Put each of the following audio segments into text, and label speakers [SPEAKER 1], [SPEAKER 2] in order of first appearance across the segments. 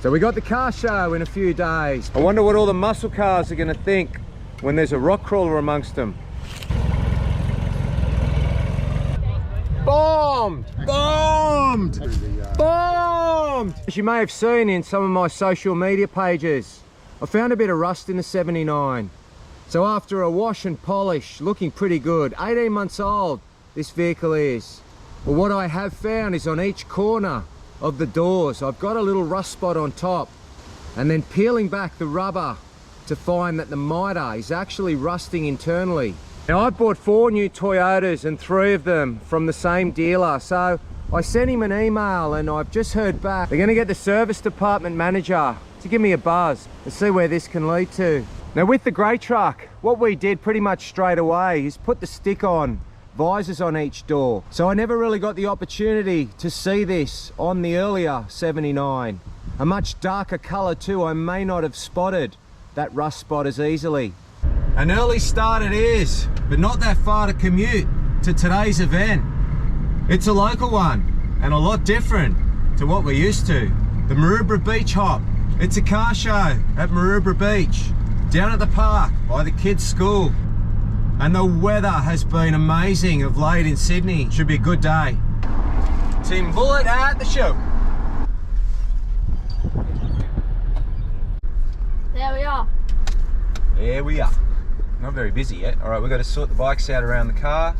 [SPEAKER 1] So we got the car show in a few days. I wonder what all the muscle cars are going to think when there's a Rockcrawler amongst them. Bombed! Bombed! Bombed! As you may have seen in some of my social media pages, I found a bit of rust in the 79. So after a wash and polish, looking pretty good. 18 months old this vehicle is. But what I have found is on each corner of the doors, I've got a little rust spot on top, and then peeling back the rubber to find that the mitre is actually rusting internally. Now I bought 4 new Toyotas and 3 of them from the same dealer. So I sent him an email and I've just heard back. They're gonna get the service department manager to give me a buzz and see where this can lead to. Now with the grey truck, what we did pretty much straight away is put the stick on visors on each door. So I never really got the opportunity to see this on the earlier 79. A much darker colour too, I may not have spotted that rust spot as easily. An early start it is, but not that far to commute to today's event. It's a local one and a lot different to what we're used to. The Maroubra Beach Hop. It's a car show at Maroubra Beach, down at the park by the kids' school. And the weather has been amazing of late in Sydney. Should be a good day. Team Bullet at the show.
[SPEAKER 2] There we are.
[SPEAKER 1] There we are. Not very busy yet. All right, we've got to sort the bikes out around the car.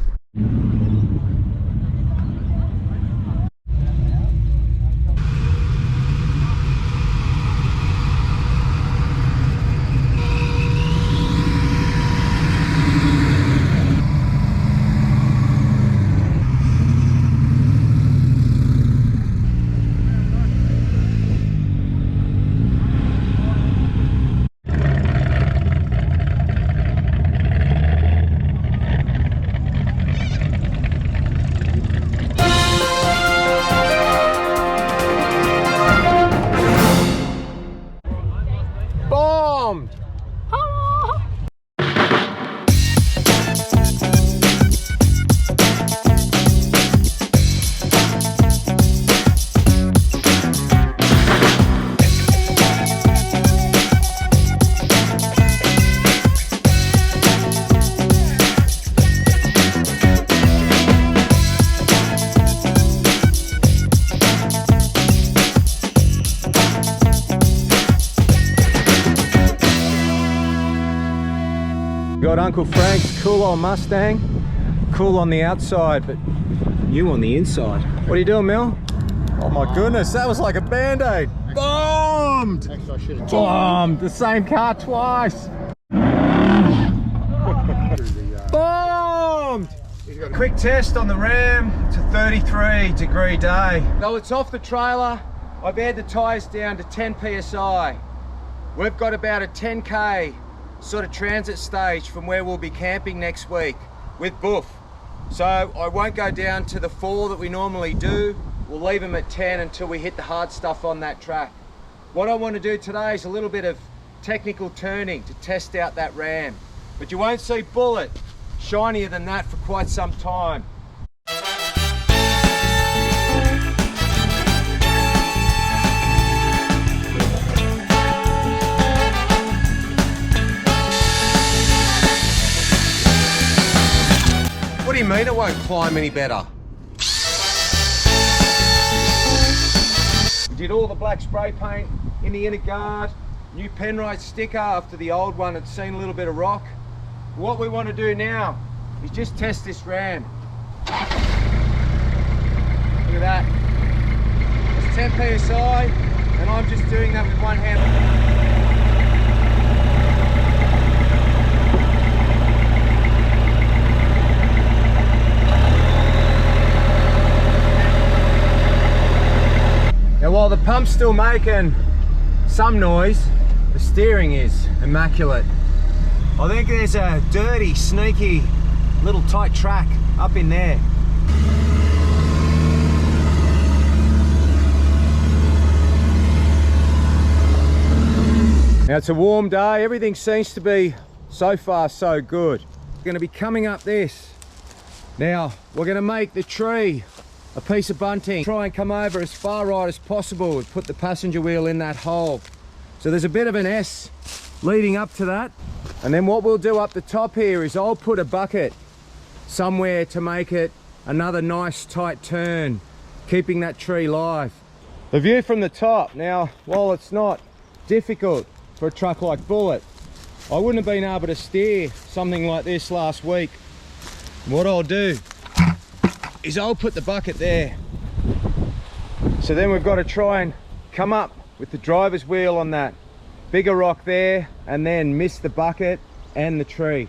[SPEAKER 1] Got Uncle Frank's cool old Mustang, cool on the outside, but new on the inside. What are you doing, Mel? Oh my goodness, that was like a band-aid. Bombed!
[SPEAKER 3] Actually, I should have
[SPEAKER 1] Bombed! The same car twice. Bombed! Quick test on the Ram. It's a 33-degree day. Though it's off the trailer, I've aired the tyres down to 10 psi. We've got about a 10k sort of transit stage from where we'll be camping next week with Boof. So I won't go down to the 4 that we normally do. We'll leave them at 10 until we hit the hard stuff on that track. What I want to do today is a little bit of technical turning to test out that Ram. But you won't see Bullet shinier than that for quite some time. What do you mean it won't climb any better? We did all the black spray paint in the inner guard, new Penrite sticker after the old one had seen a little bit of rock. What we want to do now is just test this Ram. Look at that. It's 10 psi and I'm just doing that with one hand. Now while the pump's still making some noise, the steering is immaculate. I think there's a dirty, sneaky, little tight track up in there. Now it's a warm day, everything seems to be so far so good. We're going to be coming up this. Now we're going to make the tree a piece of bunting. Try and come over as far right as possible and put the passenger wheel in that hole. So there's a bit of an S leading up to that. And then what we'll do up the top here is I'll put a bucket somewhere to make it another nice tight turn, keeping that tree live. The view from the top, now while it's not difficult for a truck like Bullet, I wouldn't have been able to steer something like this last week. What I'll do is I'll put the bucket there. So then we've got to try and come up with the driver's wheel on that bigger rock there and then miss the bucket and the tree.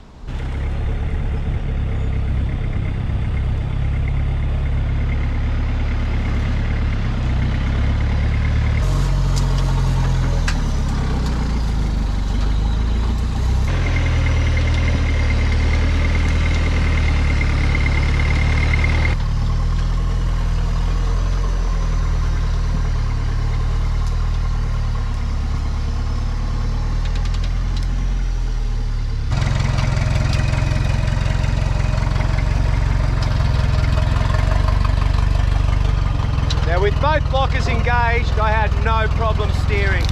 [SPEAKER 1] With both lockers engaged, I had no problem steering.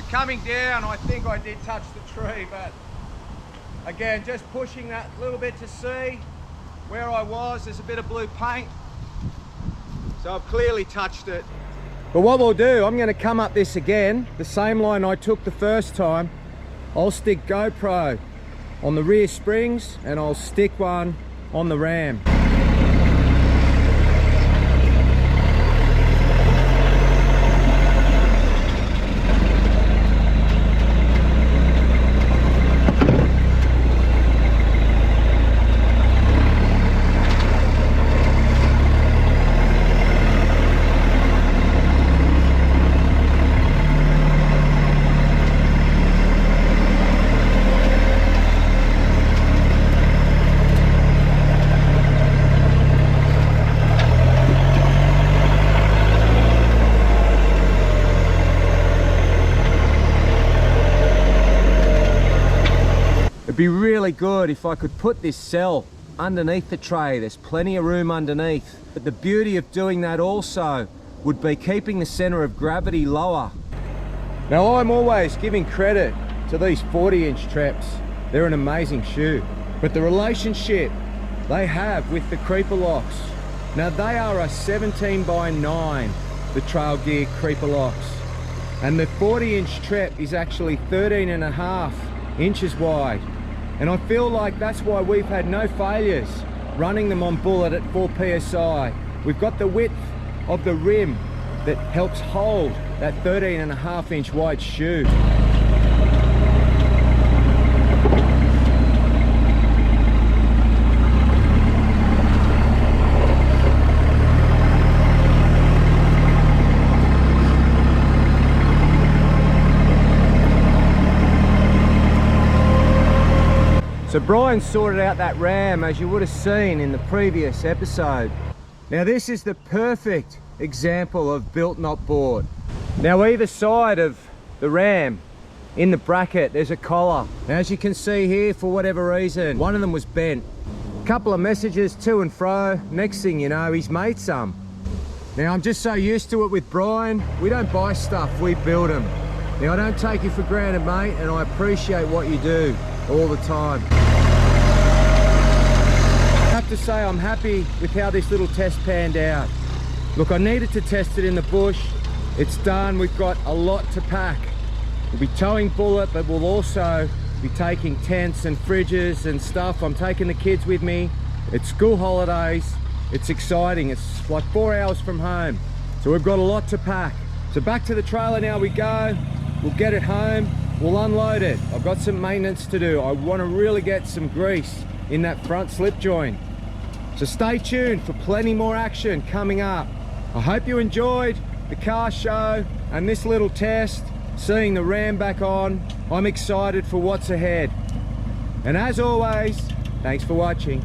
[SPEAKER 1] Coming down, I think I did touch the tree, but again, just pushing that little bit to see where I was. There's a bit of blue paint, so I've clearly touched it. But what we'll do, I'm going to come up this again, the same line I took the first time. I'll stick GoPro on the rear springs and I'll stick one on the ram. It'd be really good if I could put this cell underneath the tray. There's plenty of room underneath. But the beauty of doing that also would be keeping the center of gravity lower. Now I'm always giving credit to these 40-inch traps. They're an amazing shoe. But the relationship they have with the creeper locks. Now they are a 17x9, the trail gear creeper locks. And the 40-inch trap is actually 13.5 inches wide. And I feel like that's why we've had no failures running them on Bullet at 4 PSI. We've got the width of the rim that helps hold that 13.5 inch wide shoe. So Brian sorted out that ram, as you would have seen in the previous episode. Now this is the perfect example of built not bought. Now either side of the ram in the bracket there's a collar. Now as you can see here, for whatever reason, one of them was bent. A couple of messages to and fro, next thing you know he's made some. Now I'm just so used to it with Brian, we don't buy stuff, we build them. Now I don't take you for granted, mate, and I appreciate what you do all the time. I have to say I'm happy with how this little test panned out. Look, I needed to test it in the bush. It's done. We've got a lot to pack. We'll be towing Bullet, but we'll also be taking tents and fridges and stuff. I'm taking the kids with me. It's school holidays. It's exciting. It's like 4 hours from home. So we've got a lot to pack. So back to the trailer now we go. We'll get it home, we'll unload it. I've got some maintenance to do. I want to really get some grease in that front slip joint. So stay tuned for plenty more action coming up. I hope you enjoyed the car show and this little test, seeing the Ram back on. I'm excited for what's ahead. And as always, thanks for watching.